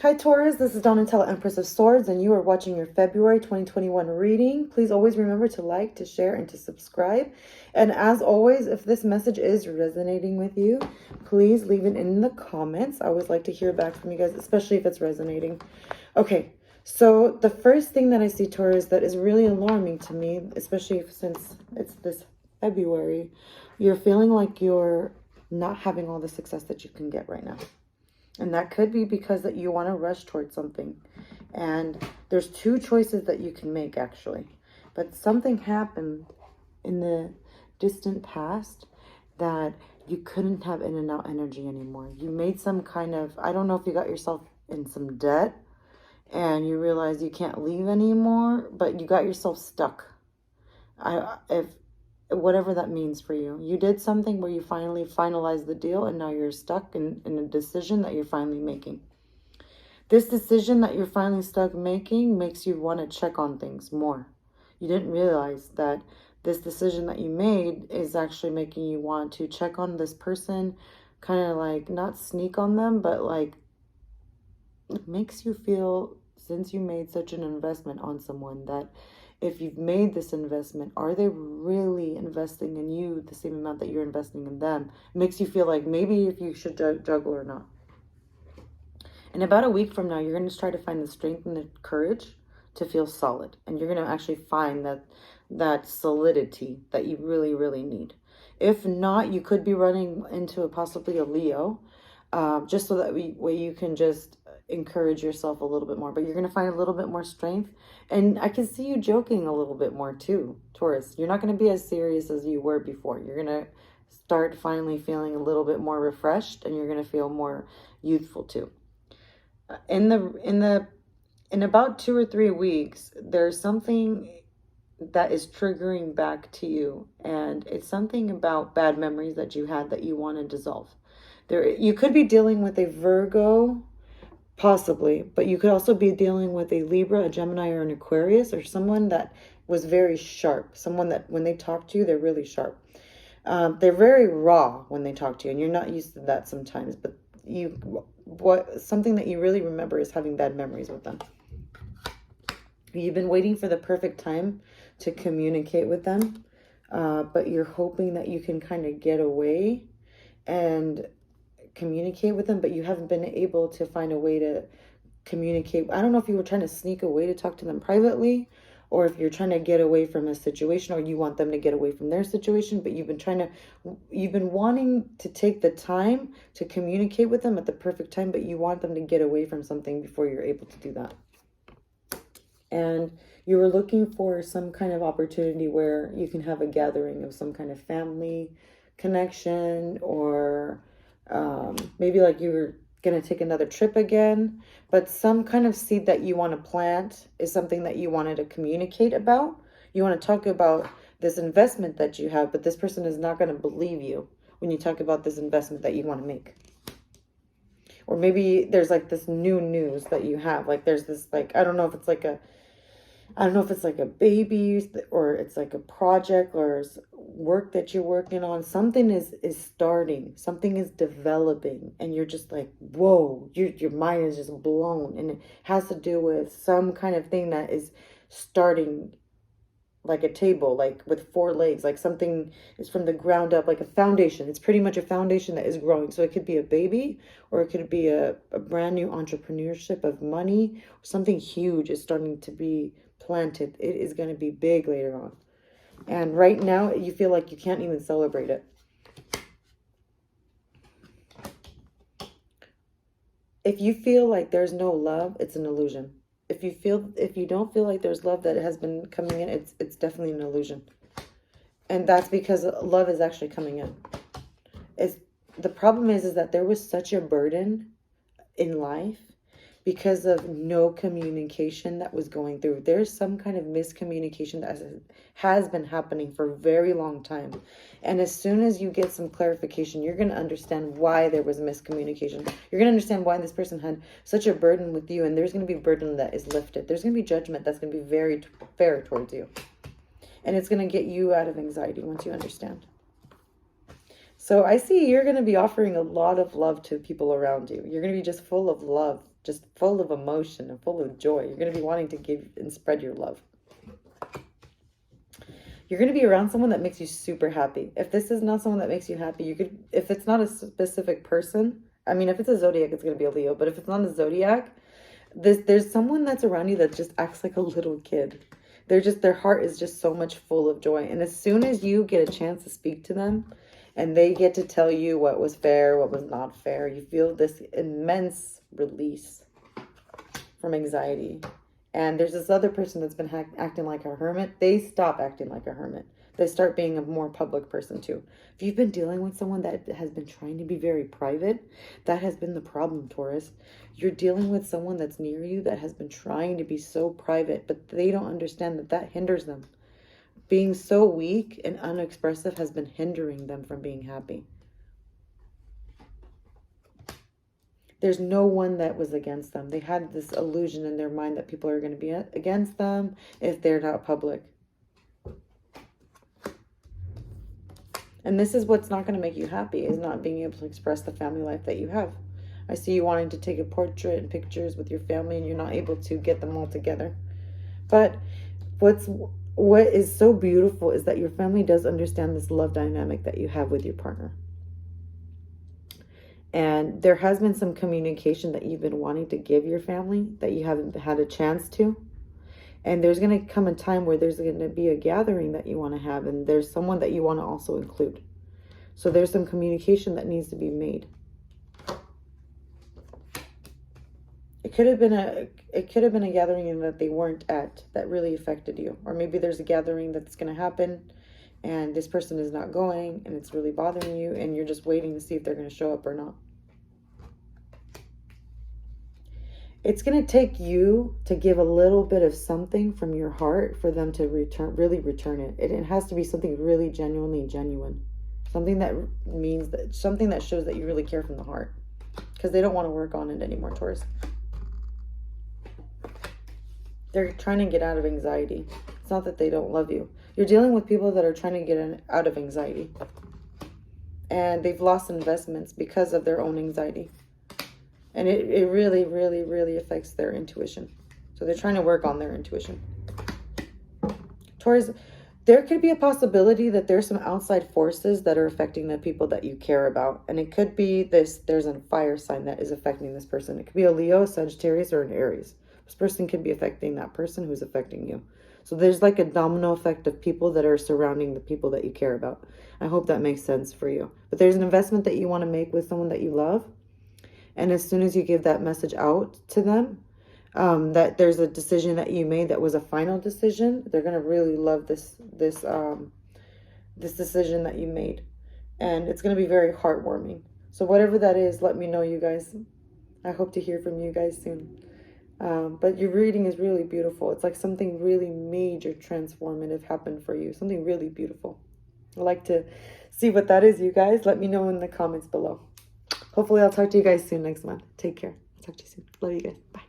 Hi Taurus, this is Donatella, Empress of Swords, and you are watching your February 2021 reading. Please always remember to like, to share, and to subscribe. And as always, if this message is resonating with you, please leave it in the comments. I always like to hear back from you guys, especially if it's resonating. Okay, so the first thing that I see, Taurus, that is really alarming to me, especially since it's this February, you're feeling like you're not having all the success that you can get right now. And that could be because that you want to rush towards something. And there's two choices that you can make, actually. But something happened in the distant past that you couldn't have in and out energy anymore. You made some kind of, I don't know if you got yourself in some debt and you realize you can't leave anymore, but you got yourself stuck. Whatever that means for you. You did something where you finally finalized the deal and now you're stuck in a decision that you're finally making. This decision that you're finally stuck making makes you want to check on things more. You didn't realize that this decision that you made is actually making you want to check on this person, kind of like not sneak on them, but like it makes you feel, since you made such an investment on someone, that if you've made this investment, are they really investing in you the same amount that you're investing in them? It makes you feel like maybe if you should juggle or not. In about a week from now, you're going to try to find the strength and the courage to feel solid. And you're going to actually find that solidity that you really, really need. If not, you could be running into possibly a Leo, just so that way you can just encourage yourself a little bit more. But you're going to find a little bit more strength. And I can see you joking a little bit more too, Taurus. You're not going to be as serious as you were before. You're going to start finally feeling a little bit more refreshed, and you're going to feel more youthful too. In about 2 or 3 weeks, there's something that is triggering back to you, and it's something about bad memories that you had that you want to dissolve. You could be dealing with a Virgo, possibly, but you could also be dealing with a Libra, a Gemini, or an Aquarius, or someone that was very sharp. Someone that when they talk to you, they're really sharp. They're very raw when they talk to you, and you're not used to that sometimes. But something that you really remember is having bad memories with them. You've been waiting for the perfect time to communicate with them, but you're hoping that you can kind of get away and communicate with them, but you haven't been able to find a way to communicate. I don't know if you were trying to sneak away to talk to them privately, or if you're trying to get away from a situation, or you want them to get away from their situation, but you've been wanting to take the time to communicate with them at the perfect time, but you want them to get away from something before you're able to do that. And you were looking for some kind of opportunity where you can have a gathering of some kind of family connection, or maybe like you were going to take another trip again, but some kind of seed that you want to plant is something that you wanted to communicate about. You want to talk about this investment that you have, but this person is not going to believe you when you talk about this investment that you want to make. Or maybe there's like this new news that you have, like there's this, like, I don't know if it's like a baby, or it's like a project or work that you're working on. Something is starting, something is developing, and you're just like, whoa, your mind is just blown. And it has to do with some kind of thing that is starting, like a table, like with 4 legs, like something is from the ground up, like a foundation. It's pretty much a foundation that is growing. So it could be a baby, or it could be a brand new entrepreneurship of money. Something huge is starting to be planted. It is going to be big later on. And right now you feel like you can't even celebrate it. If you feel like there's no love, it's an illusion. If you don't feel like there's love that has been coming in, it's definitely an illusion. And that's because love is actually coming in. The problem is that there was such a burden in life because of no communication that was going through. There's some kind of miscommunication that has been happening for a very long time. And as soon as you get some clarification, you're going to understand why there was miscommunication. You're going to understand why this person had such a burden with you, and there's going to be a burden that is lifted. There's going to be judgment that's going to be very fair towards you. And it's going to get you out of anxiety once you understand. So I see you're going to be offering a lot of love to people around you. You're going to be just full of love, just full of emotion and full of joy. You're going to be wanting to give and spread your love. You're going to be around someone that makes you super happy. If this is not someone that makes you happy, you could, if it's not a specific person, I mean, if it's a zodiac, it's going to be a Leo. But if it's not a zodiac, there's someone that's around you that just acts like a little kid. Their heart is just so much full of joy. And as soon as you get a chance to speak to them and they get to tell you what was fair, what was not fair, you feel this immense release from anxiety. And there's this other person that's been acting like a hermit. They stop acting like a hermit. They start being a more public person too. If you've been dealing with someone that has been trying to be very private, that has been the problem, Taurus. You're dealing with someone that's near you that has been trying to be so private, but they don't understand that that hinders them. Being so weak and unexpressive has been hindering them from being happy. There's no one that was against them. They had this illusion in their mind that people are going to be against them if they're not public. And this is what's not going to make you happy, is not being able to express the family life that you have. I see you wanting to take a portrait and pictures with your family and you're not able to get them all together. But what is so beautiful is that your family does understand this love dynamic that you have with your partner. And there has been some communication that you've been wanting to give your family that you haven't had a chance to. And there's going to come a time where there's going to be a gathering that you want to have. And there's someone that you want to also include. So there's some communication that needs to be made. It could have been a gathering that they weren't at that really affected you. Or maybe there's a gathering that's going to happen and this person is not going and it's really bothering you and you're just waiting to see if they're going to show up or not. It's going to take you to give a little bit of something from your heart for them to really return it. It has to be something really genuinely genuine. Something that means that, something that shows that you really care from the heart. Because they don't want to work on it anymore, Taurus. They're trying to get out of anxiety. It's not that they don't love you. You're dealing with people that are trying to get out of anxiety. And they've lost investments because of their own anxiety. And it really, really, really affects their intuition. So they're trying to work on their intuition. Taurus, there could be a possibility that there's some outside forces that are affecting the people that you care about. And it could be there's a fire sign that is affecting this person. It could be a Leo, Sagittarius, or an Aries. This person could be affecting that person who's affecting you. So there's like a domino effect of people that are surrounding the people that you care about. I hope that makes sense for you. But there's an investment that you want to make with someone that you love. And as soon as you give that message out to them, that there's a decision that you made that was a final decision, they're going to really love this decision that you made. And it's going to be very heartwarming. So whatever that is, let me know, you guys. I hope to hear from you guys soon. But your reading is really beautiful. It's like something really major transformative happened for you. Something really beautiful. I'd like to see what that is, you guys. Let me know in the comments below. Hopefully I'll talk to you guys soon next month. Take care. Talk to you soon. Love you guys. Bye.